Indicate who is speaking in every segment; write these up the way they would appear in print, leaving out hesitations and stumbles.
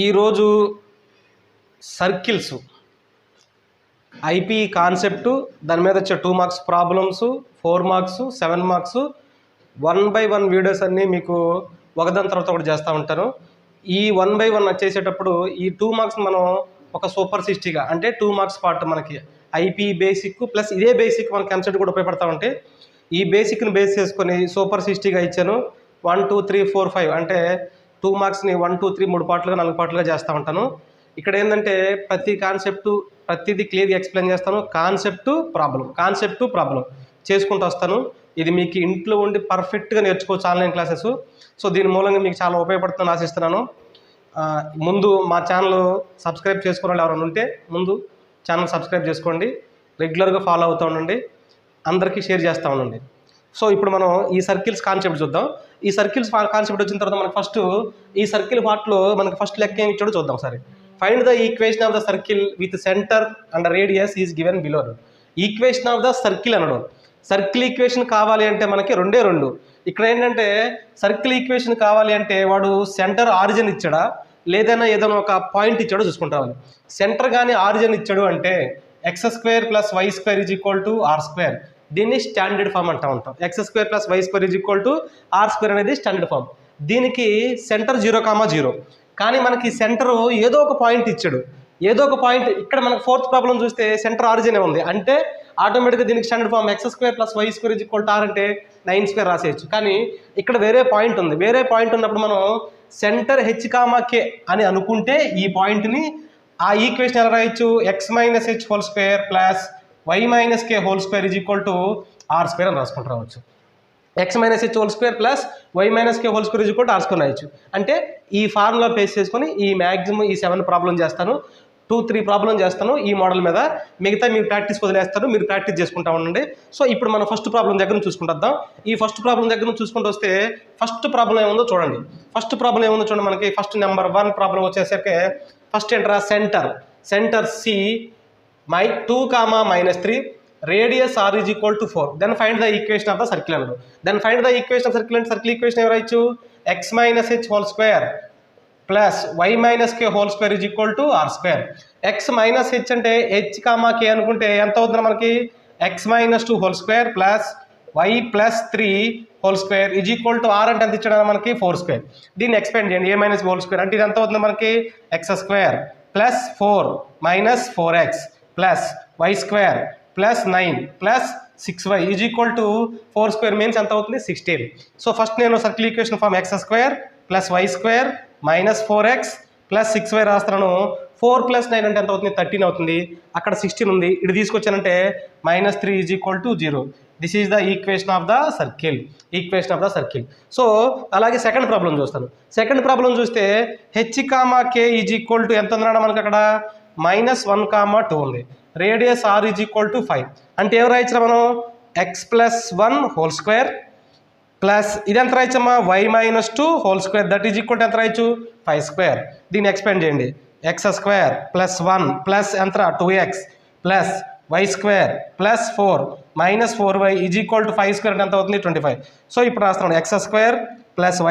Speaker 1: ఈరోజు circles IP concept దాని మీద వచ్చే 2 marks problems 4 marks 7 marks 1 by 1 videos అన్నీ మీకు ఒకదాని తర్వాత ఒకటి చేస్తూ ఉంటాను. ఈ 1 by 1 చేసేటప్పుడు ఈ 2 మార్క్స్ మనం ఒక సూపర్ 60గా అంటే 2 మార్క్స్ పార్ట్ మనకి ఐపీ బేసిక్ ప్లస్ ఇదే బేసిక్ మనకి ఎంసెట్ కూడా ఉపయోగపడతా ఉంటే ఈ బేసిక్ని బేస్ చేసుకొని సూపర్ 60గా ఇచ్చాను. 1 2 3 4 5 అంటే 2 మార్క్స్ని 1 2 3 3 పార్ట్లుగా 4 పార్ట్లుగా చేస్తూ ఉంటాను. ఇక్కడ ఏంటంటే ప్రతి కాన్సెప్టు ప్రతిదీ క్లియర్గా ఎక్స్ప్లెయిన్ చేస్తాను. కాన్సెప్టు ప్రాబ్లం చేసుకుంటూ వస్తాను. ఇది మీకు ఇంట్లో ఉండి పర్ఫెక్ట్గా నేర్చుకోవచ్చు ఆన్లైన్ క్లాసెస్. సో దీని మూలంగా మీకు చాలా ఉపయోగపడుతుందని ఆశిస్తున్నాను. ముందు మా ఛానల్ సబ్స్క్రైబ్ చేసుకునే వాళ్ళు ఎవరైనా ఉంటే ముందు ఛానల్ సబ్స్క్రైబ్ చేసుకోండి, రెగ్యులర్గా ఫాలో అవుతూ ఉండండి, అందరికీ షేర్ చేస్తూ ఉండండి. సో ఇప్పుడు మనం ఈ సర్కిల్స్ కాన్సెప్ట్ చూద్దాం. ఈ సర్కిల్స్ కాన్సెప్ట్ వచ్చిన తర్వాత మనకు ఫస్ట్ ఈ సర్కిల్ పార్ట్లో మనకు ఫస్ట్ లెక్క ఏమి ఇచ్చాడో చూద్దాం సరే. Find the equation of the circle with centre and radius is given below. Equation of the circle అనడం, సర్కిల్ ఈక్వేషన్ కావాలి అంటే మనకి రెండే రెండు. ఇక్కడ ఏంటంటే సర్కిల్ ఈక్వేషన్ కావాలి అంటే వాడు సెంటర్ ఆరిజిన్ ఇచ్చాడా లేదైనా ఏదైనా ఒక పాయింట్ ఇచ్చాడో చూసుకుంటాం. సెంటర్ కానీ ఆరిజిన్ ఇచ్చాడు అంటే x² + y² = r². దీన్ని స్టాండర్డ్ ఫామ్ అంటూ ఉంటాం. x² + y² = r² అనేది స్టాండర్డ్ ఫామ్. దీనికి సెంటర్ 0, 0 కానీ మనకి సెంటర్ ఏదో ఒక పాయింట్ ఇచ్చాడు, ఏదో ఒక పాయింట్. ఇక్కడ మనకు 4th ప్రాబ్లం చూస్తే సెంటర్ ఆరిజిన్ ఉంది అంటే ఆటోమేటిక్గా దీనికి standard form x² + y² = r అంటే 9² రాసేయచ్చు. కానీ ఇక్కడ వేరే పాయింట్ ఉంది. వేరే పాయింట్ ఉన్నప్పుడు మనం సెంటర్ h, k అని అనుకుంటే ఈ పాయింట్ని ఆ ఈక్వేషన్ ఎలా రాయొచ్చు, x - h² + y - k² r² అని రాసుకుంటూ రావచ్చు. x - h² + y - k² r² రాయొచ్చు. అంటే ఈ ఫార్ములా బేస్ చేసుకొని ఈ మ్యాక్సిమం ఈ 7 ప్రాబ్లం చేస్తాను, 2-3 ప్రాబ్లం చేస్తాను ఈ మోడల్ మీద. మిగతా మీరు ప్రాక్టీస్ వదిలేస్తారు, మీరు ప్రాక్టీస్ చేసుకుంటా ఉండండి. సో ఇప్పుడు మనం ఫస్ట్ ప్రాబ్లం దగ్గర నుంచి చూసుకుంటాం. ఈ ఫస్ట్ ప్రాబ్లం దగ్గర నుంచి చూసుకుంటూ వస్తే ఫస్ట్ ప్రాబ్లం ఏముందో చూడండి. ఫస్ట్ ప్రాబ్లం ఏముందో చూడండి. మనకి ఫస్ట్ నెంబర్ 1 ప్రాబ్లం వచ్చేసరికి ఫస్ట్ ఏంట్రా, centre C 2, -3 radius r = 4. Then find the equation of the circle అన్నాడు. Then find the equation of circle అంటే సర్కిల్ ఈక్వేషన్ ఎవరు రాయొచ్చు, x - h² + y - k² r². x - h అంటే h, k అనుకుంటే ఎంత అవుతుంది మనకి, x - 2² + y + 3² r అంటే ఎంత ఇచ్చాడు మనకి 4². దీన్ని ఎక్స్పెండ్ చేయండి, a - (2) అంటే ఇది ఎంత అవుతుంది మనకి x² + 4 - 4x + y² + 9 + 6y = 4² means ఎంత అవుతుంది 16. సో ఫస్ట్ నేను circle equation form x² + y² - 4x + 6y రాస్తున్నాను. 4 + 9 అంటే ఎంత అవుతుంది 13 అవుతుంది. అక్కడ 16 ఉంది, ఇటు తీసుకొచ్చానంటే -3 = 0. This is the equation of the circle. So అలాగే సెకండ్ ప్రాబ్లం చూస్తాను. సెకండ్ ప్రాబ్లం చూస్తే h, k ఎంత ఉందన్నా మనకి అక్కడ -1, 2 ఉంది. రేడియస్ r = 5 అంటే ఎవరు రాయొచ్చు మనం x + 1² ప్లస్ ఇది ఎంత రాయొచ్చమ్మా y - 2² that is equal to ఎంత రాయొచ్చు 5². దీన్ని ఎక్స్పెండ్ చేయండి, x² + 1 ప్లస్ ఎంత 2x + y² + 4 - 4y = 5² అంటే ఎంత అవుతుంది 25. సో ఇప్పుడు రాస్తున్నాను x² + y²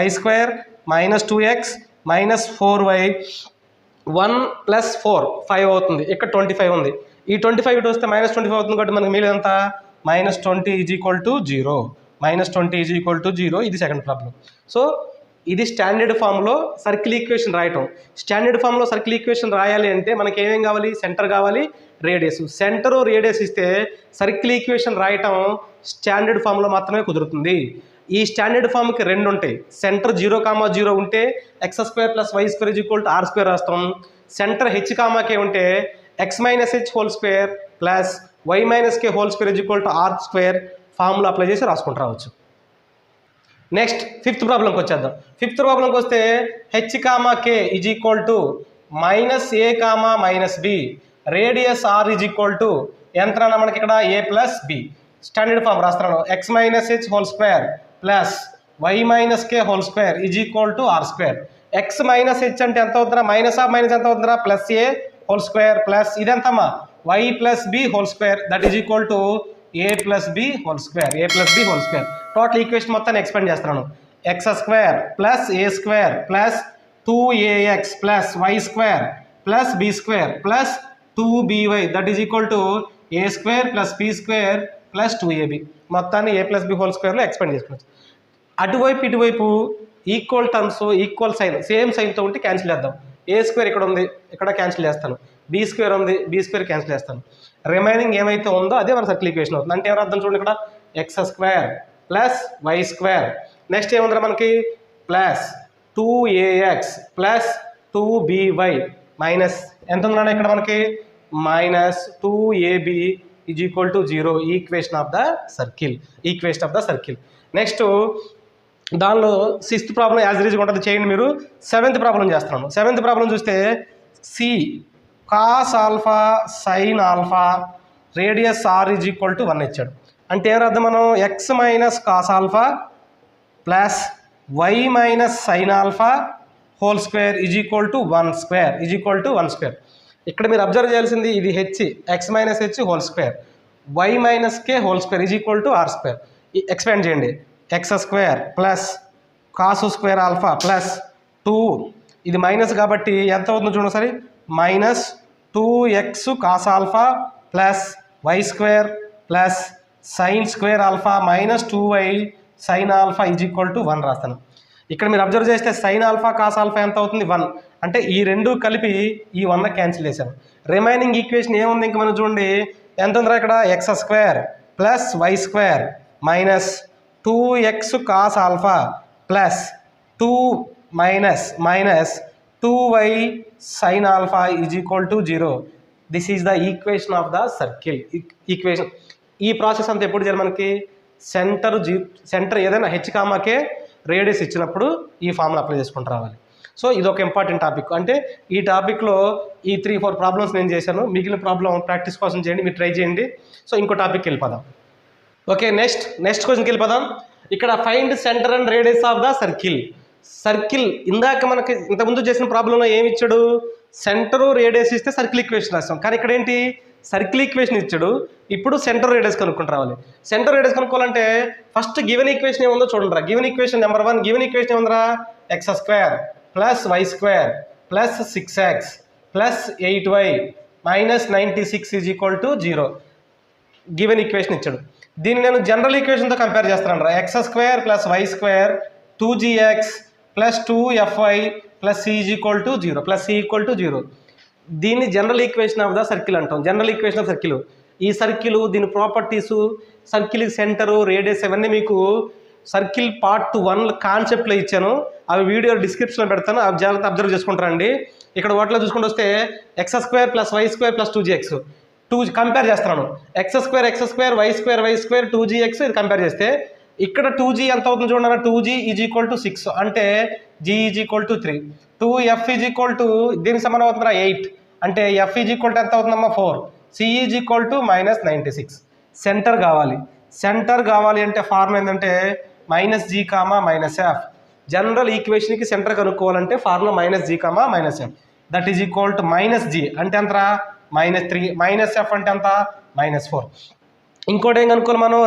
Speaker 1: - 2x - 4y 1 + 4 5 అవుతుంది. ఇక్కడ 25 ఉంది. ఈ 25 ఇటు వస్తే -25 అవుతుంది కాబట్టి మనకి మిగిలినంత -20 = 0. -20 = 0. ఇది సెకండ్ ప్రాబ్లం. సో ఇది స్టాండర్డ్ ఫామ్లో సర్కిల్ ఈక్వేషన్ రాయటం. స్టాండర్డ్ ఫామ్లో సర్కిల్ ఈక్వేషన్ రాయాలి అంటే మనకి ఏమేం కావాలి, సెంటర్ కావాలి, రేడియస్. సెంటర్ రేడియస్ ఇస్తే సర్కిల్ ఈక్వేషన్ రాయటం స్టాండర్డ్ ఫామ్లో మాత్రమే కుదురుతుంది. ఈ స్టాండర్డ్ ఫామ్కి 2 ఉంటాయి. సెంటర్ 0, 0 ఉంటే x² + y² = r² రాస్తాం. సెంటర్ h, k ఉంటే x - h² + y - k² = r² formula apply చేసి రాసుకుంటూ రావచ్చు. నెక్స్ట్ 5th ప్రాబ్లంకి వచ్చేద్దాం. 5th ప్రాబ్లంకి వస్తే h, k -a, -b radius r ఎంత అన్న మనకి ఇక్కడ a + b. స్టాండర్డ్ ఫామ్ రాస్తున్నాను, x - h² + y - k² r². x - h అంటే ఎంత అవుతుందా, మైనస్ ఎంత అవుతుందా +a² ప్లస్ ఇదెంతమ్మా y + b² that is equal to a + b². Total equation మొత్తాన్ని ఎక్స్పెండ్ చేస్తున్నాను. x² + a² + 2ax plus y square plus b square plus 2by that is equal to a square plus b square plus 2ab మొత్తాన్ని a plus b whole స్క్వేర్లో expand చేసుకోవచ్చు. అటువైపు ఇటువైపు equal terms equal sign same సైన్తో ఉంటే cancel చేద్దాం. ఏ square ఇక్కడ ఉంది, ఇక్కడ క్యాన్సిల్ చేస్తాను. బి స్క్వేర్ ఉంది, బి స్క్వేర్ క్యాన్సిల్ చేస్తాను. రిమైనింగ్ ఏమైతే ఉందో అదే మన సర్కిల్ ఈక్వేషన్ అవుతుంది. అంటే ఎవరు అర్థం చూడండి, ఇక్కడ x square plus y square next ఏముంది మనకి plus 2ax plus 2by minus ఎంత ఉందన్నా ఇక్కడ మనకి minus 2ab is equal to 0 equation of the circle. Next దానిలో 6th ప్రాబ్లం యాజ్ రీజ్గా ఉంటుంది చేయండి మీరు. 7th ప్రాబ్లం చేస్తున్నాను. 7th ప్రాబ్లం చూస్తే C cos alpha sine alpha radius r is equal to 1 ఇచ్చాడు. అంటే ఏమో అర్థం మనం x minus cos alpha plus y minus sine alpha whole square is equal to 1 square. ఇక్కడ మీరు అబ్జర్వ్ చేయాల్సింది ఇది h x minus h whole square y minus k whole square is equal to r square. Expand చేయండి. X square plus cos square alpha plus 2 ఇది minus కాబట్టి ఎంత అవుతుందో చూడండి సరే minus 2x cos alpha plus y square plus sine square alpha minus 2y sine alpha is equal to 1 రాస్తాను. ఇక్కడ మీరు అబ్జర్వ్ చేస్తే సైన్ ఆల్ఫా కాస్ ఆల్ఫా ఎంత అవుతుంది 1 అంటే ఈ రెండు కలిపి ఈ 1 క్యాన్సిల్ చేశాను. రిమైనింగ్ ఈక్వేషన్ ఏముంది ఇంకా మనం చూడండి ఎంత ఉందిరా ఇక్కడ x square plus y square minus 2x cos alpha plus 2 minus 2y sine alpha is equal to 0. This is the equation of the circle equation. ఈ ప్రాసెస్ అంతా ఎప్పుడు చేయాలి మనకి సెంటర్ ఏదైనా హెచ్ కామాకే రేడియస్ ఇచ్చినప్పుడు ఈ ఫార్ములా అప్లై చేసుకుంటూ రావాలి. సో ఇది ఒక ఇంపార్టెంట్ టాపిక్. అంటే ఈ టాపిక్లో ఈ 3-4 ప్రాబ్లమ్స్ నేను చేశాను. మిగిలిన ప్రాబ్లం ప్రాక్టీస్ కోసం చేయండి, మీరు ట్రై చేయండి. సో ఇంకో టాపిక్కి వెళ్ళిపోదాం. ఓకే నెక్స్ట్ క్వశ్చన్కి వెళ్ళిపోదాం. ఇక్కడ find centre and radius of the circle ఇందాక మనకి ఇంతకుముందు చేసిన ప్రాబ్లంలో ఏమి ఇచ్చాడు సెంటరు రేడియస్ ఇస్తే సర్కిల్ ఈక్వేషన్ రాస్తాం. కానీ ఇక్కడ ఏంటి సర్కిల్ ఈక్వేషన్ ఇచ్చాడు. ఇప్పుడు సెంటర్ రేడియస్ కనుక్కుంటూ రావాలి. సెంటర్ రేడియస్ కనుక్కోవాలంటే ఫస్ట్ గివెన్ ఈక్వేషన్ ఏముందో చూడండి. Given equation number 1 given equation ఏముందిరా x square plus y square plus 6x plus 8y minus 96 is equal to 0 given equation ఇచ్చాడు. దీన్ని నేను జనరల్ ఈక్వేషన్తో కంపేర్ చేస్తాను రా x square plus y square 2gx plus 2fy plus c is equal to 0 దీన్ని general equation of the circle అంటాం. General equation of circle ఈ circle దీని ప్రాపర్టీసు సర్కిల్ సెంటరు రేడియస్ ఇవన్నీ మీకు సర్కిల్ పార్ట్ 1 కాన్సెప్ట్లో ఇచ్చాను. అవి వీడియో డిస్క్రిప్షన్లో పెడతాను, అవి జాగ్రత్త అబ్జర్వ్ చేసుకుంటారండి. ఇక్కడ వాటిలో చూసుకుంటూ వస్తే x square plus y square plus 2gx 2 compare చేస్తున్నాను. X square y square 2gx ఇది కంపేర్ చేస్తే ఇక్కడ 2g ఎంత అవుతుంది చూడండి 2g ఈజ్ ఈక్వల్ టు 6 అంటే g is equal to 3 2f is equal to దీనికి సమానం అవుతుందా 8 అంటే f ఈజ్ ఈక్వల్ టు ఎంత అవుతుందమ్మా 4 c is equal to minus 96. Centre కావాలి అంటే ఫార్ములా ఏంటంటే minus g comma minus f. General ఈక్వేషన్కి సెంటర్ కనుక్కోవాలంటే formula minus g comma minus f that is equal to minus g అంటే ఎంతరా -3 మైనస్ f అంటే ఎంత -4. ఇంకోటి ఏం కనుక్కోవాలి మనం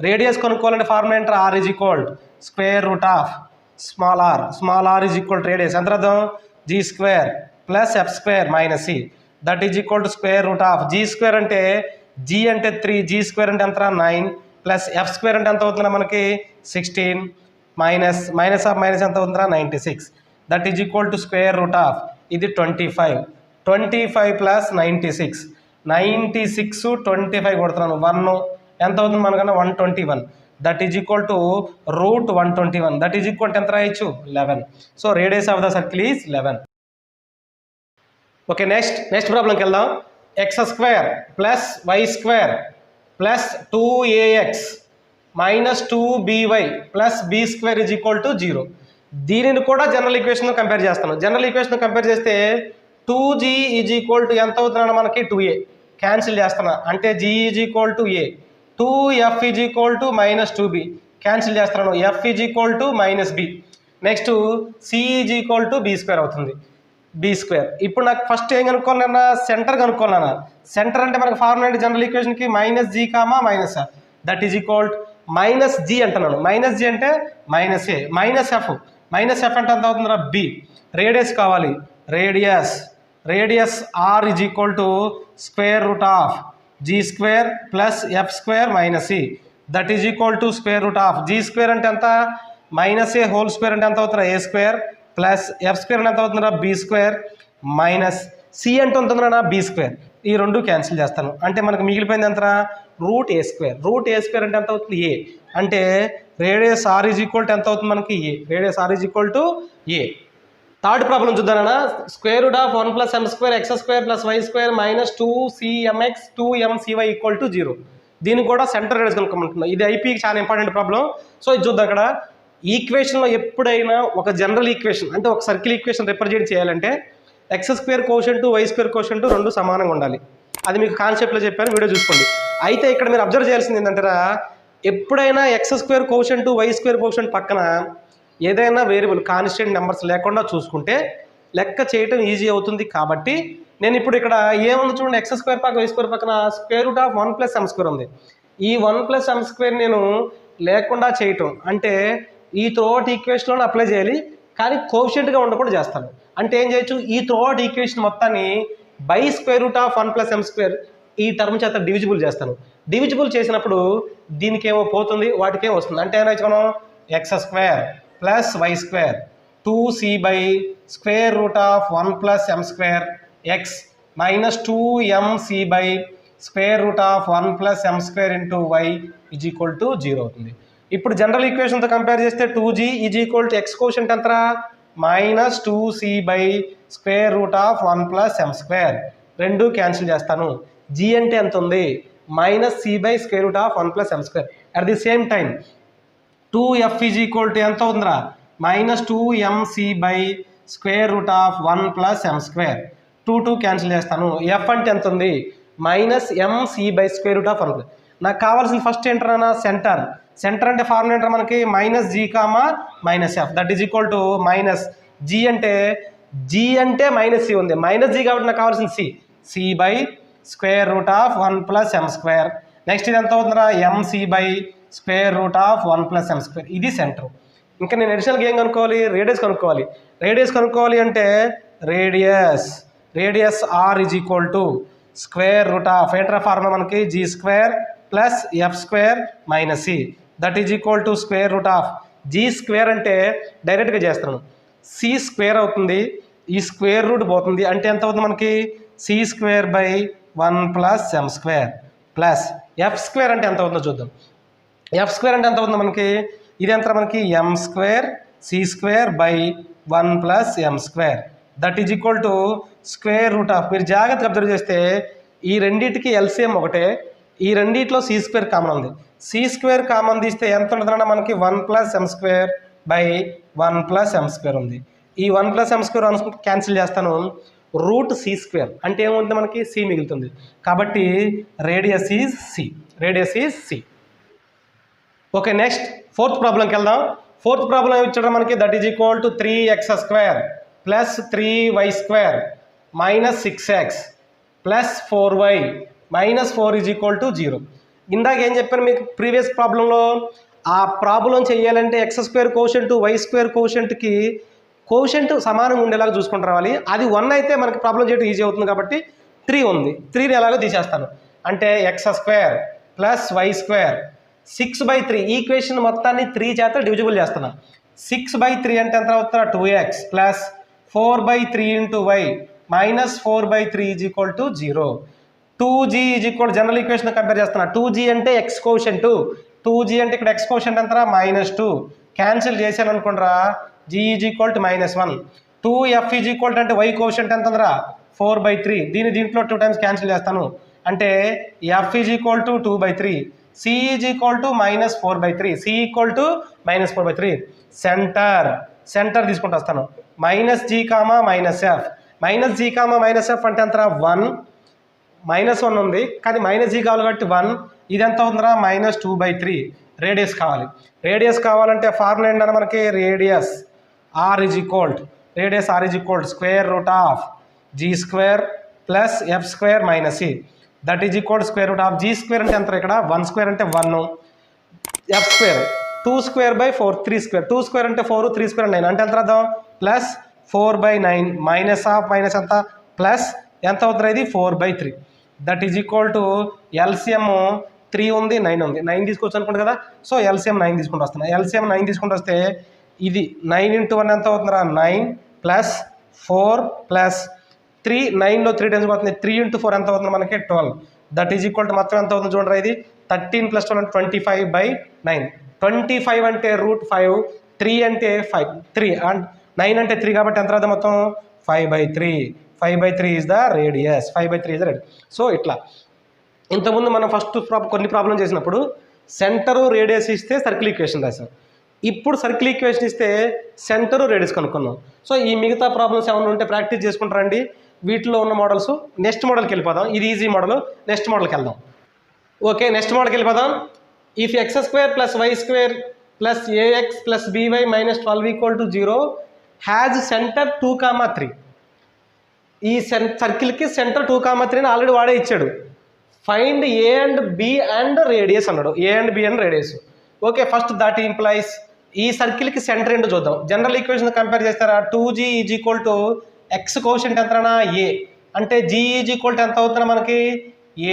Speaker 1: రేడియస్ కనుక్కోవాలంటే ఫార్ములా ఏంటారా r is equal square root of small r is equal radius ఎంత అర్థం g square plus f square minus c that is equal to square root of g square అంటే g అంటే 3 g స్క్వేర్ అంటే ఎంత 9 plus f square అంటే ఎంత అవుతుందా మనకి 16 మైనస్ ఆఫ్ మైనస్ ఎంత అవుతుందా 96 that is equal to square root of ఇది 25 ప్లస్ 96 25 కొడుతున్నాను 1 ఎంత అవుతుంది మనకన్నా 121 that is equal to root 121 that is equal to ఎంత రాయొచ్చు 11. So radius of the circle is 11. Okay next ప్రాబ్లంకి వెళ్దాం. X square plus y square plus 2ax minus 2by plus b square is equal to 0. దీనిని కూడా general ఈక్వేషన్తో compare చేస్తాను. General ఈక్వేషన్తో compare చేస్తే 2g ఈజ్ ఈక్వల్ టు ఎంత అవుతున్నాడు మనకి 2a క్యాన్సిల్ చేస్తున్నా అంటే g is equal to a 2f is equal to minus 2b cancel చేస్తున్నాను f is equal to minus b next c is equal to b square అవుతుంది b square. ఇప్పుడు నాకు first ఏం కనుక్కోవాలన్నా సెంటర్ కనుక్కోవాలన్నా సెంటర్ అంటే మనకు formula ఏంటి general ఈక్వేషన్కి minus g comma minus that is equal minus g అంటున్నాను మైనస్ g అంటే minus a minus f minus f అంటే ఎంత అవుతుందిరా బి. రేడియస్ కావాలి, radius r is equal to square root of g square plus f square minus c, that is equal to square root of g square అంటే ఎంత minus a whole square అంటే ఎంత అవుతుందా a square plus f square అంటే ఎంత అవుతుందా B square minus C అంటే ఉంటుందా బి స్క్వేర్. ఈ రెండు క్యాన్సిల్ చేస్తాను అంటే మనకు మిగిలిపోయింది ఎంత రూట్ ఏ స్క్వేర్ అంటే ఎంత అవుతుంది ఏ, అంటే radius r is equal to ఎంత అవుతుంది మనకి a, radius r is equal to a. Third problem చూద్దానా, square root of 1 + m² x² + y² minus 2cmx 2mcy equal to 0. దీనికి కూడా సెంటర్ రేడియస్ కనుక్కోమంటున్నాం. ఇది ఐపీకి చాలా ఇంపార్టెంట్ ప్రాబ్లం. సో ఇది చూద్దాం. అక్కడ ఈక్వేషన్లో ఎప్పుడైనా ఒక జనరల్ ఈక్వేషన్ అంటే ఒక సర్కిల్ ఈక్వేషన్ రిప్రజెంట్ చేయాలంటే x² కోషంట్ y² కోషంట్ రెండు సమానంగా ఉండాలి. అది మీకు కాన్సెప్ట్లో చెప్పాను, వీడియో చూసుకోండి. అయితే ఇక్కడ మీరు అబ్జర్వ్ చేయాల్సింది ఏంటంటారా, ఎప్పుడైనా x² కోషంట్ y² కోషంట్ పక్కన ఏదైనా వేరియబుల్ కాన్స్టెంట్ నెంబర్స్ లేకుండా చూసుకుంటే లెక్క చేయటం ఈజీ అవుతుంది. కాబట్టి నేను ఇప్పుడు ఇక్కడ ఏముంది చూడండి, x² పక్కన y² పక్కన స్క్వేర్ రూట్ ఆఫ్ 1 + m² ఉంది. ఈ 1 + m² నేను లేకుండా చేయటం అంటే ఈ త్రోఅవుట్ ఈక్వేషన్లో అప్లై చేయాలి, కానీ కోషెంట్గా ఉండకుండా చేస్తాను. అంటే ఏం చేయొచ్చు, ఈ త్రోఅవుట్ ఈక్వేషన్ మొత్తాన్ని by square root of 1 + m² ఈ టర్మ్ చేత డివిజిబుల్ చేస్తాను. డివిజిబుల్ చేసినప్పుడు దీనికి ఏమో పోతుంది, వాటికేమో వస్తుంది. అంటే ఏమైనా మనం x² plus y² 2c by square root of 1 + m² x minus 2mc by square root of 1 + m² into y is equal to 0 అవుతుంది. ఇప్పుడు జనరల్ ఈక్వేషన్తో కంపేర్ చేస్తే 2g ఈజ్ ఈక్వల్ టు x కోషంట్ ఎంతరా minus 2c by square root of 1 + m². రెండు cancel చేస్తాను. g అంటే ఎంత ఉంది minus c by square root of 1 + m². At the same time 2f is equal to ఎంత ఉందిరా minus 2mc by square root of 1 + m². 2 cancel చేస్తాను. f అంటే ఎంత ఉంది minus mc by square root of 1. నాకు కావాల్సిన ఫస్ట్ ఏంటన్నా centre అంటే ఫార్ములా ఏంటారు మనకి minus g comma minus F, that is equal to minus g అంటే మైనస్ c ఉంది, మైనస్ g కాబట్టి నాకు కావాల్సిన c by square root of 1 + m². Next ఇది ఎంత అవుతుందా mc by square root of 1 + m². ఇది సెంటర్. ఇంకా నేను అడిషనల్గా ఏం కనుక్కోవాలి, రేడియస్ కనుక్కోవాలి అంటే radius r is equal to square root of ఏంట్రా ఫార్ములా మనకి g² plus f² minus c, that is equal to square root of g² అంటే డైరెక్ట్గా చేస్తున్నాను c² అవుతుంది, ఈ స్క్వేర్ రూట్ పోతుంది అంటే ఎంత అవుతుంది మనకి c² by 1 + m² plus f² అంటే ఎంత అవుతుందో చూద్దాం. f² అంటే ఎంత అవుతుంది మనకి, ఇది ఎంత మనకి m² c² by 1 + m², that is equal to square root of. మీరు జాగ్రత్తగా అబ్జర్వ్ చేస్తే ఈ రెండింటికి ఎల్సిఎం ఒకటే, ఈ రెండిట్లో c² కామన్ ఉంది. c² కామన్ తీస్తే ఎంత ఉంటుందన్నా మనకి 1 + m² బై 1 + m² ఉంది. ఈ 1 + m² అనుకుంటే క్యాన్సిల్ చేస్తాను. రూట్ c² అంటే ఏముంది మనకి c మిగులుతుంది. కాబట్టి radius is c. Okay, next fourth ప్రాబ్లంకి వెళ్దాం. ఫోర్త్ ప్రాబ్లం ఇచ్చడం మనకి that is equal to 3x² plus 3y² minus 6x plus 4y minus 4 is equal to 0. ఇందాక ఏం చెప్పాను మీకు ప్రీవియస్ ప్రాబ్లంలో, ఆ ప్రాబ్లం చేయాలంటే x² కోషంట్ y² కోషంట్కి కోషంట్ సమానంగా ఉండేలాగా చూసుకుంటూ రావాలి. అది 1 అయితే మనకి ప్రాబ్లం చేయడం ఈజీ అవుతుంది. కాబట్టి 3 ఉంది, 3ని ఎలాగో తీసేస్తాను. అంటే x² ప్లస్ y² 6/3 ఈక్వేషన్ మొత్తాన్ని 3 చేత డివిజిబుల్ చేస్తున్నాం. 6/3 అంటే ఎంత అవుతుందా 2x plus 4/3 into y minus 4/3 is equal to 0. 2g ఈజ్ ఈక్వల్ జనరల్ ఈక్వేషన్ కంపేర్ చేస్తున్నా. 2g అంటే x కోషంట్, 2g అంటే ఇక్కడ x కోషంట్ ఎంతరా -2. క్యాన్సిల్ చేశాను అనుకుంటారా g is equal to -1. 2f is equal అంటే y కోషంట్ ఎంత ఉందిరా 4/3. దీంట్లో 2 టైమ్స్ క్యాన్సిల్ చేస్తాను అంటే f is equal to 2/3. c is equal to -4/3. c equal to -4/3. Centre తీసుకుంటూ వస్తాను. -g, -f. -g, -f అంటే ఎంతరా 1. -1 ఉంది కానీ -g కావాలి కాబట్టి 1. ఇది ఎంత అవుతుందిరా -2/3. రేడియస్ కావాలంటే ఫార్ములా ఏంటన్నా మనకి radius r is equal square root of g² plus f² minus c, that is equal square root of g² అంటే ఎంత ఇక్కడ 1² అంటే 1, f² 2² 3 స్క్వేర్ 2 స్క్వేర్ అంటే 4 3 స్క్వేర్ 9 అంటే ఎంత అర్థం ప్లస్ 4/9 మైనస్ ఆఫ్ మైనస్ ఎంత ప్లస్ ఎంత అవుతుంది ఇది 4/3 that is equal to LCM 3 ఉంది 9 ఉంది 9 తీసుకోవచ్చు అనుకుంటు కదా సో ఎల్సిఎం 9 తీసుకుంటూ వస్తున్నా ఎల్సిఎం 9 తీసుకుంటూ వస్తే ఇది 9 × 1 ఎంత అవుతుందిరా 9 ప్లస్ 4 ప్లస్ 3 9లో 3 టైమ్స్ పోతుంది 3 × 4 ఎంత అవుతుంది మనకి 12 దట్ ఈజ్ ఈక్వల్ టు మొత్తం ఎంత అవుతుంది చూడండి ఇది 13 + 12 అంటే 25/9 25 అంటే √5 3 అంటే 5 3 అండ్ 9 అంటే 3 కాబట్టి ఎంత రాదు మొత్తం 5/3 5/3 is the radius 5/3 is the radius so ఇట్లా ఇంతకుముందు మనం ఫస్ట్ కొన్ని ప్రాబ్లం చేసినప్పుడు సెంటరు రేడియస్ ఇస్తే సర్కిల్ ఈక్వేషన్ రాసాం ఇప్పుడు సర్కిల్ ఈక్వేషన్ ఇస్తే సెంటరు రేడియస్ కనుక్కున్నాం సో ఈ మిగతా ప్రాబ్లమ్స్ ఏమైనా ఉంటే ప్రాక్టీస్ చేసుకుంటారండి వీటిలో ఉన్న మోడల్స్ నెక్స్ట్ మోడల్కి వెళ్ళిపోదాం ఇది ఈజీ మోడల్ నెక్స్ట్ మోడల్కి వెళ్దాం ఓకే నెక్స్ట్ మోడల్కి వెళ్ళిపోదాం if x² + y² + ax + by - 12 = 0 has centre 2, 3 ఈ సర్కిల్కి సెంటర్ 2, 3 అని ఆల్రెడీ వాడే ఇచ్చాడు find A and B and radius అన్నాడు A and B and radius okay first that implies ఈ సర్కిల్కి సెంటర్ ఏంటో చూద్దాం జనరల్ ఈక్వేషన్ కంపేర్ చేస్తారా 2g = x కోషెంట్ ఎంతనా ఏ అంటే g = ఎంత అవుతుందా మనకి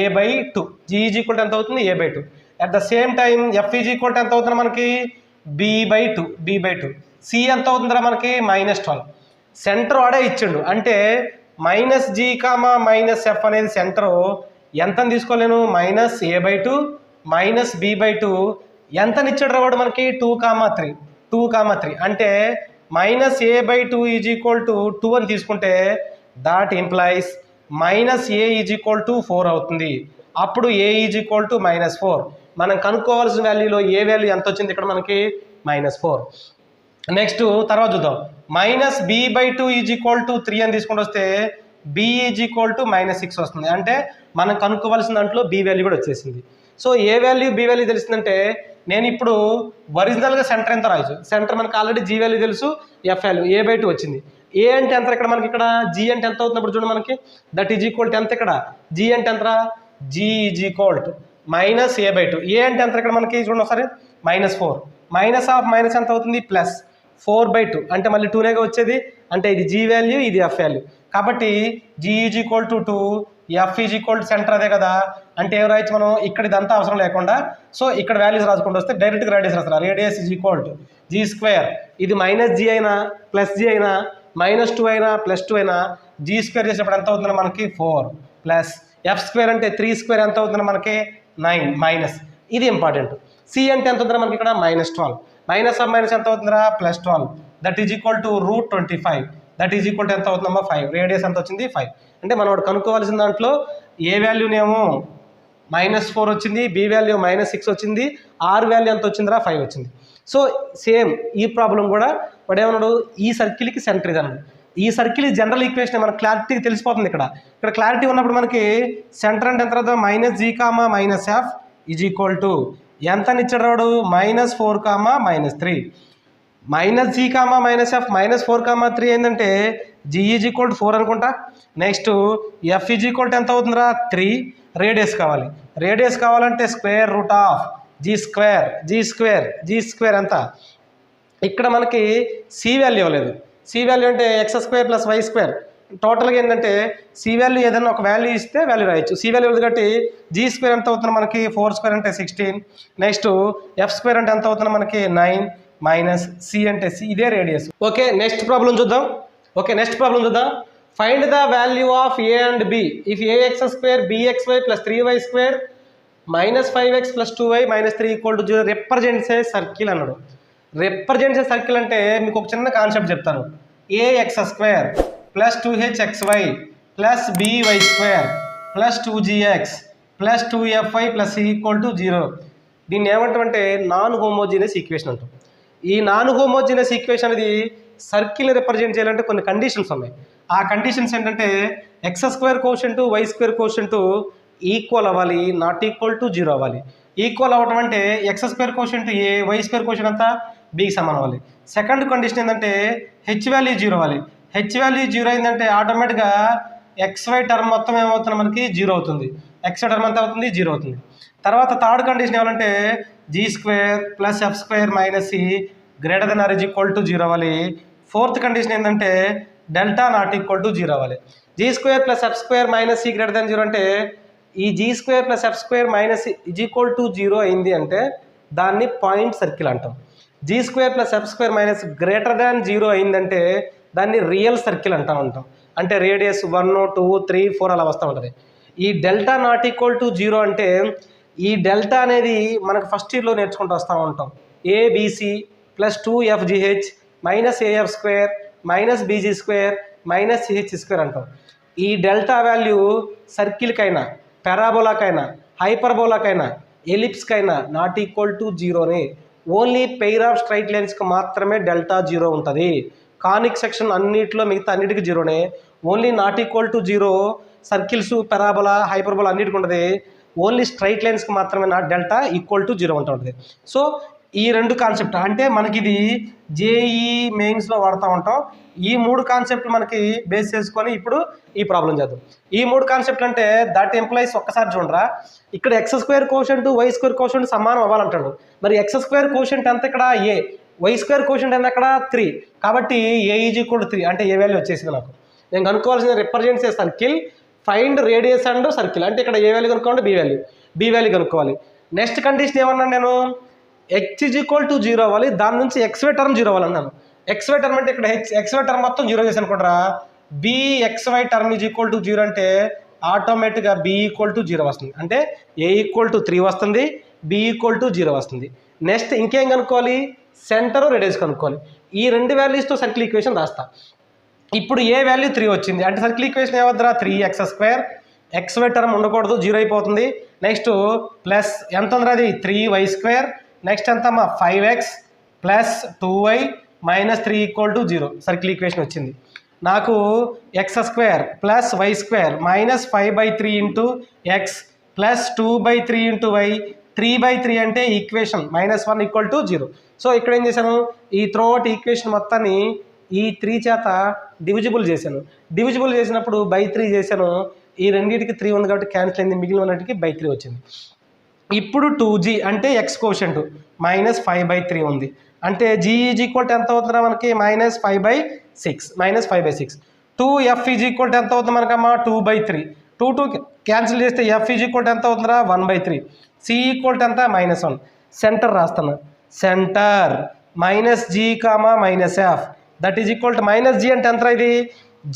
Speaker 1: a/2 g = ఎంత అవుతుంది a/2 at the same time f = ఎంత అవుతుంది మనకి b/2 c ఎంత అవుతుందిరా మనకి -12 సెంటర్ వాడే ఇచ్చిండు అంటే -g, -f అనేది సెంటరు ఎంత తీసుకోలేను -a/2 -b/2 ఎంతని ఇచ్చాడు రావాడు మనకి 2, 3 అంటే -a/2 = 2 అని తీసుకుంటే దాట్ ఇంప్లైస్ -a = 4 అవుతుంది అప్పుడు a = -4 మనం కనుక్కోవాల్సిన వాల్యూలో ఏ వాల్యూ ఎంత వచ్చింది ఇక్కడ మనకి -4 నెక్స్ట్ తర్వాత చూద్దాం -b/2 = 3 అని తీసుకుంటూ వస్తే b = -6 వస్తుంది అంటే మనం కనుక్కోవాల్సిన దాంట్లో b వాల్యూ కూడా వచ్చేసింది సో ఏ వాల్యూ b వాల్యూ తెలిసిందంటే నేను ఇప్పుడు ఒరిజినల్గా సెంటర్ ఎంత రాయొచ్చు సెంటర్ మనకు ఆల్రెడీ g వాల్యూ తెలుసు f వాల్యూ a/2 వచ్చింది ఏ అంటే ఎంత ఇక్కడ మనకి ఇక్కడ g అంటే ఎంత అవుతున్నప్పుడు చూడండి మనకి దట్ ఈజ్ ఈక్వల్ టు ఎంత ఇక్కడ g అంటే ఎంతరా g = -a/2 ఏ అంటే ఎంత ఇక్కడ మనకి చూడండి ఒకసారి -4 మైనస్ ఆఫ్ మైనస్ ఎంత అవుతుంది ప్లస్ 4/2 అంటే మళ్ళీ 2నేగా వచ్చేది అంటే ఇది g వాల్యూ ఇది f వాల్యూ కాబట్టి g = 2 f సెంటర్ అదే కదా అంటే ఏం రాయొచ్చు మనం ఇక్కడ ఇదంతా అవసరం లేకుండా సో ఇక్కడ వాల్యూస్ రాసుకుంటూ వస్తే డైరెక్ట్గా రేడియస్ రాస్తారు రేడియస్ = g² ఇది -g అయినా +g అయినా -2 అయినా +2 అయినా g² చేసేప్పుడు ఎంత అవుతుంది మనకి 4 ప్లస్ f² అంటే 3² ఎంత అవుతుంది మనకి 9 మైనస్ ఇది ఇంపార్టెంట్ c అంటే ఎంత అవుతుందా మనకి ఇక్కడ -12 మైనస్ ఆఫ్ మైనస్ ఎంత అవుతుందిరా +12 that is equal to √25 that is equal to ఎంత అవుతుందమ్మా 5 రేడియస్ ఎంత వచ్చింది 5 అంటే మనం కనుక్కోవాల్సిన దాంట్లో ఏ వాల్యూనేమో -4 వచ్చింది బి వాల్యూ -6 వచ్చింది ఆర్ వాల్యూ ఎంత వచ్చిందిరా 5 వచ్చింది సో సేమ్ ఈ ప్రాబ్లం కూడా వాడు ఏమన్నాడు ఈ సర్కిల్కి సెంటర్ ఇది అన్నాడు ఈ సర్కిల్ జనరల్ ఈక్వేషన్ మనకు క్లారిటీ తెలిసిపోతుంది ఇక్కడ క్లారిటీ ఉన్నప్పుడు మనకి సెంటర్ అంటే ఎంత అవుతుంది -g, -f = ఎంత అని ఇచ్చాడు వాడు -4, -3 -g, -f -4, 3 ఏంటంటే g = 4 అనుకుంటా నెక్స్ట్ f ఎంత అవుతుందిరా 3 రేడియస్ కావాలంటే g² ఎంత ఇక్కడ మనకి c వాల్యూ ఇవ్వలేదు c వాల్యూ అంటే x² + y² టోటల్గా ఏంటంటే c వాల్యూ ఏదైనా ఒక వాల్యూ ఇస్తే వాల్యూ రాయొచ్చు c వాల్యూ కాబట్టి g² ఎంత అవుతుంది మనకి 4² అంటే 16 నెక్స్ట్ f² అంటే ఎంత అవుతుంది మనకి 9 మైనస్ c అంటే c ఇదే రేడియస్ ఓకే నెక్స్ట్ ప్రాబ్లం చూద్దాం find the value of a and b if ax² bxy + 3y² -5x + 2y - 3 = 0 represents a circle అన్నాడు రిప్రజెంట్స్ ఏ సర్కిల్ అంటే మీకు ఒక చిన్న కాన్సెప్ట్ చెప్తాను ax² + 2hxy + by² + 2gx + 2fy + c = 0 దీన్ని ఏమంటామంటే నాన్ హోమోజీనియస్ ఈక్వేషన్ అంటాం ఈ నాన్ హోమోజీనియస్ ఈక్వేషన్ అనేది సర్కిల్ రిప్రజెంట్ చేయాలంటే కొన్ని కండిషన్స్ ఉన్నాయి ఆ కండిషన్స్ ఏంటంటే x² quotient y² quotient equal అవ్వాలి నాట్ ఈక్వల్ టు 0 అవ్వాలి ఈక్వల్ అవ్వటం అంటే x² quotient a y² quotient అంతా bకి సమానం అవ్వాలి సెకండ్ కండిషన్ ఏంటంటే h వాల్యూ 0 అవ్వాలి h వాల్యూ 0 అయిందంటే ఆటోమేటిక్గా xy టర్మ్ మొత్తం ఏమవుతుంది మనకి 0 అవుతుంది ఎక్స్ టర్మ్ ఎంత అవుతుంది 0 అవుతుంది. తర్వాత థర్డ్ కండిషన్ ఏమంటే g² + f² - c > 0 అవ్వాలి. ఫోర్త్ కండిషన్ ఏంటంటే డెల్టా నాట్ ఈక్వల్ టు 0 అవ్వాలి. g² + f² - c > 0 అంటే ఈ g² + f² - c = 0 అయింది అంటే దాన్ని పాయింట్ సర్కిల్ అంటాం. g² + f² - c 0 అయిందంటే దాన్ని రియల్ సర్కిల్ అంటూ ఉంటాం. అంటే రేడియస్ 1 2 3 4 అలా వస్తూ ఉంటుంది. ఈ డెల్టా నాట్ ఈక్వల్ టు 0 అంటే ఈ డెల్టా అనేది మనకు ఫస్ట్ ఇయర్లో నేర్చుకుంటూ వస్తూ ఉంటాం. ABC + 2FGH - AF² - BG² - CH² అంటాం. ఈ డెల్టా వాల్యూ సర్కిల్కైనా, పారాబోలాకైనా, హైపర్బోలాకైనా, ఎలిప్స్కైనా నాట్ ఈక్వల్ టు 0నే. ఓన్లీ పెయిర్ ఆఫ్ స్ట్రైట్ లైన్స్కి మాత్రమే డెల్టా 0 ఉంటుంది. కానిక్ సెక్షన్ అన్నిటిలో మిగతా అన్నిటికీ 0నే. Only not equal to 0 circles, parabola, hyperbola అన్నిటికి ఉంటుంది. ఓన్లీ స్ట్రైట్ లైన్స్కి మాత్రమే డెల్టా ఈక్వల్ టు 0 ఉంటుంది. సో ఈ రెండు కాన్సెప్ట్ అంటే మనకి ఇది జేఈ మెయిన్స్లో వాడుతూ ఉంటాం. ఈ మూడు కాన్సెప్ట్లు మనకి బేస్ చేసుకొని ఇప్పుడు ఈ ప్రాబ్లం చేద్దాం. ఈ మూడు కాన్సెప్ట్లు అంటే దట్ ఎంప్లాయిస్ ఒక్కసారి చూడరా, ఇక్కడ x² కోషంట్ y² కోషంట్ సమానం అవ్వాలంటాడు. మరి x² కోషంట్ ఎంత ఇక్కడ a, y² కోషంట్ ఎంత అక్కడ 3. కాబట్టి a = 3 అంటే ఏ వాల్యూ వచ్చేసింది నాకు. నేను కనుక్కోవాల్సిన represents a circle, find radius and circle. అంటే ఇక్కడ ఏ వాల్యూ కనుక్కోవాలి, బి వాల్యూ కనుక్కోవాలి. నెక్స్ట్ కండిషన్ ఏమన్నాను నేను, x = 0 అవ్వాలి. దాని నుంచి xy టర్మ్ 0 అవ్వాలన్నాను. xy టర్మ్ అంటే ఇక్కడ xy టర్మ్ మొత్తం 0 చేసి అనుకుంటారా. bxy టర్మ్ = 0 అంటే ఆటోమేటిక్గా b = 0 వస్తుంది. అంటే a = 3 వస్తుంది, b = 0 వస్తుంది. నెక్స్ట్ ఇంకేం కనుక్కోవాలి, సెంటర్ రేడియస్ కనుక్కోవాలి. ఈ రెండు వాల్యూస్తో సర్కిల్ ఈక్వేషన్ రాస్తా. ఇప్పుడు ఏ వాల్యూ 3 వచ్చింది అంటే సర్కిల్ ఈక్వేషన్ ఏమవుతుందా, 3x². xy టర్మ్ ఉండకూడదు, 0 అయిపోతుంది. నెక్స్ట్ ప్లస్ ఎంత ఉందిరా అది 3y². నెక్స్ట్ ఎంత 5x + 2y - 3 = 0 సర్కిల్ ఈక్వేషన్ వచ్చింది. నాకు x² + y² - 5/3 × x + 2/3 × y 3/3 అంటే ఈక్వేషన్ -1 = 0. సో ఇక్కడ ఏం చేశాను, ఈ త్రోఅవుట్ ఈక్వేషన్ మొత్తాన్ని ఈ 3 చేత డివిజిబుల్ చేశాను. డివిజిబుల్ చేసినప్పుడు /3 చేశాను. ఈ రెండింటికి 3 ఉంది కాబట్టి క్యాన్సిల్ అయింది, మిగిలిన వాటికి /3 వచ్చింది. ఇప్పుడు 2g అంటే x కోషంట్ -5/3 ఉంది. అంటే g = ఎంత అవుతుందా మనకి -5/6. 2f ఎంత అవుతుంది మనకమ్మా 2/3. 2 క్యాన్సిల్ చేస్తే f ఎంత అవుతుందా 1/3. c ఎంత -1. సెంటర్ రాస్తాను, centre -g, -f that is equal to -g అంటే ఎంత ఇది,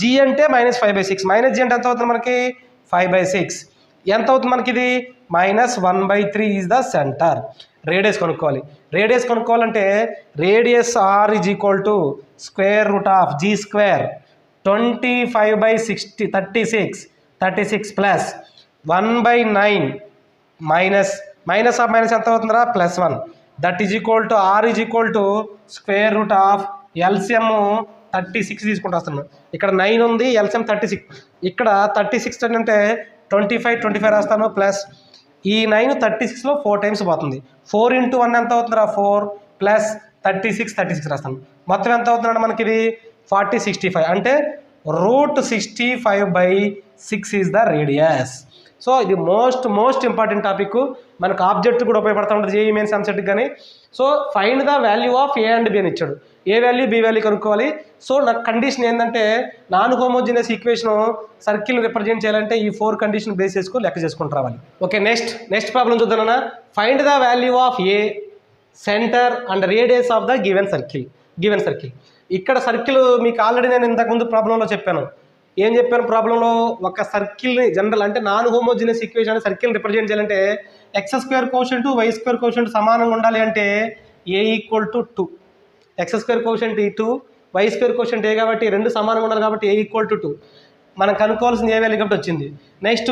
Speaker 1: g అంటే -5/6, -g అంటే ఎంత అవుతుంది మనకి 5/6. ఎంత అవుతుంది మనకి ఇది -1/3 ఈజ్ ద సెంటర్. రేడియస్ కనుక్కోవాలి. రేడియస్ కనుక్కోవాలంటే radius r = √g². 25/60 36 plus 1/9 minus of minus ఎంత అవుతుందా +1. That is equal to r = LCM 36 తీసుకుంటూ వస్తున్నాను. ఇక్కడ 9 ఉంది, LCM 36. ఇక్కడ 36 అంటే 25 రాస్తాను ప్లస్ ఈ 9 36లో 4 టైమ్స్ పోతుంది. 4 × 1 ఎంత అవుతుందా 4 ప్లస్ 36 రాస్తాను. మొత్తం ఎంత అవుతున్నాడు మనకి ఇది 40 65 అంటే √65/6 ఈజ్ ద రేడియస్. సో ఇది మోస్ట్ ఇంపార్టెంట్ టాపిక్. మనకు ఆబ్జెక్ట్ కూడా ఉపయోగపడుతూ ఉంటుంది జేఈ మెయిన్స్ ఎంసెట్ కానీ. So find the value of A and B అని ఇచ్చాడు. ఏ వాల్యూ బి వాల్యూ కనుక్కోవాలి. సో నాకు కండిషన్ ఏంటంటే non homogeneous equation circle represent చేయాలంటే ఈ 4 కండిషన్ బేస్ చేసుకొని లెక్క చేసుకుంటూ రావాలి. ఓకే, నెక్స్ట్ ప్రాబ్లం చూద్దామన్నా. Find the value of A, centre and radius of the given circle. ఇక్కడ సర్కిల్ మీకు ఆల్రెడీ నేను ఇంతకుముందు ప్రాబ్లంలో చెప్పాను. ఏం చెప్పాను ప్రాబ్లంలో, ఒక సర్కిల్ని జనరల్ అంటే non homogeneous equation circle represent చేయాలంటే x² కోషంట్ y² కోషంట్ సమానంగా ఉండాలి అంటే a = 2. x² quotient 2, y² quotient a కాబట్టి రెండు సమానంగా ఉండాలి కాబట్టి a = 2. మనం కనుక్కోవాల్సింది ఏ వాల్యూ కాబట్టి వచ్చింది. నెక్స్ట్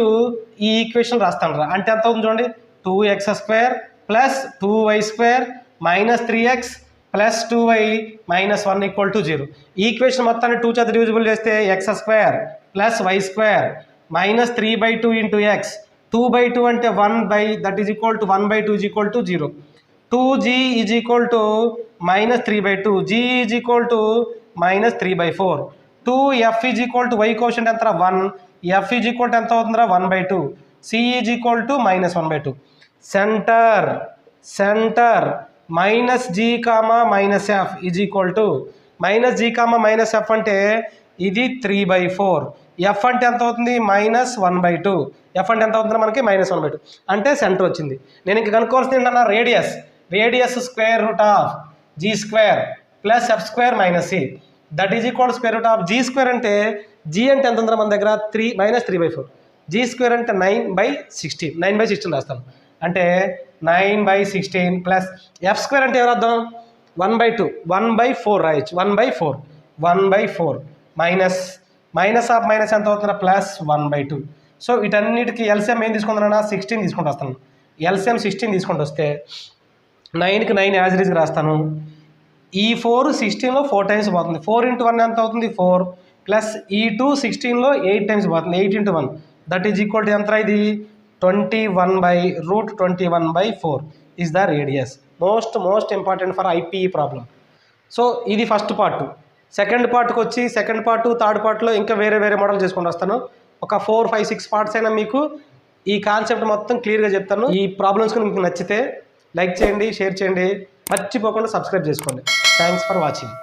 Speaker 1: ఈ ఈక్వేషన్ రాస్తాను రా. అంటే ఎంత అవుతుంది చూడండి, 2x² + 2y² - 3x + 2y - 1 = 0. Equation మొత్తాన్ని 2 చేత డివిజిబుల్ చేస్తే x² + y² - 3/2 × x 2/2 అంటే 1 that is equal to 1/2 = 0. 2g = -3/2, g = -3/4. 2f y quotient ఎంత 1, f ఎంత అవుతుందిరా 1/2. C is equal to -1/2. Centre -g, is equal to -g, అంటే ఇది 3/4. ఎఫ్ అంటే ఎంత అవుతుంది? -1/2. ఎఫ్ అంటే ఎంత అవుతుంది మనకి? -1/2. అంటే సెంటర్ వచ్చింది. నేను ఇంక కనుక్కోవాల్సింది ఏంటన్నా? Radius square root of g² plus f² - c that is equal square root of g² అంటే g అంటే ఎంత ఉందో మన దగ్గర? 3/4. g² అంటే 9/16. 9/16 రాస్తాను. అంటే 9/16 ప్లస్ f² అంటే ఎవరు అర్థం? 1/2. 1/4 రాయొచ్చు. 1/4 మైనస్ ఆఫ్ మైనస్ ఎంత అవుతుందా? +1/2. సో వీటన్నిటికీ ఎల్సిఎం ఏం తీసుకుంటున్నా? 16 తీసుకుంటూ వస్తాను. ఎల్సిఎం 16 తీసుకుంటూ వస్తే 9కి 9 యాజ్ ఇట్ ఈజ్ రాస్తాను. ఈ 4 16లో 4 టైమ్స్ పోతుంది. 4 × 1 ఎంత అవుతుంది? 4 ప్లస్ ఈ 2 16లో 8 టైమ్స్ పోతుంది. 8 × 1 దట్ ఈజ్ ఈక్వల్ టు ఎంత? ఇది 21/√21/4 is the radius. Most important for IPE problem. So ఇది ఫస్ట్ పార్ట్. సెకండ్ పార్ట్కి వచ్చి థర్డ్ పార్ట్లో ఇంకా వేరే మోడల్ చేసుకుంటూ వస్తాను. ఒక 4, 5, 6 పార్ట్స్ అయినా మీకు ఈ కాన్సెప్ట్ మొత్తం క్లియర్గా చెప్తాను. ఈ ప్రాబ్లమ్స్ మీకు నచ్చితే లైక్ చేయండి, షేర్ చేయండి, మర్చిపోకుండా సబ్స్క్రైబ్ చేసుకోండి. Thanks for watching.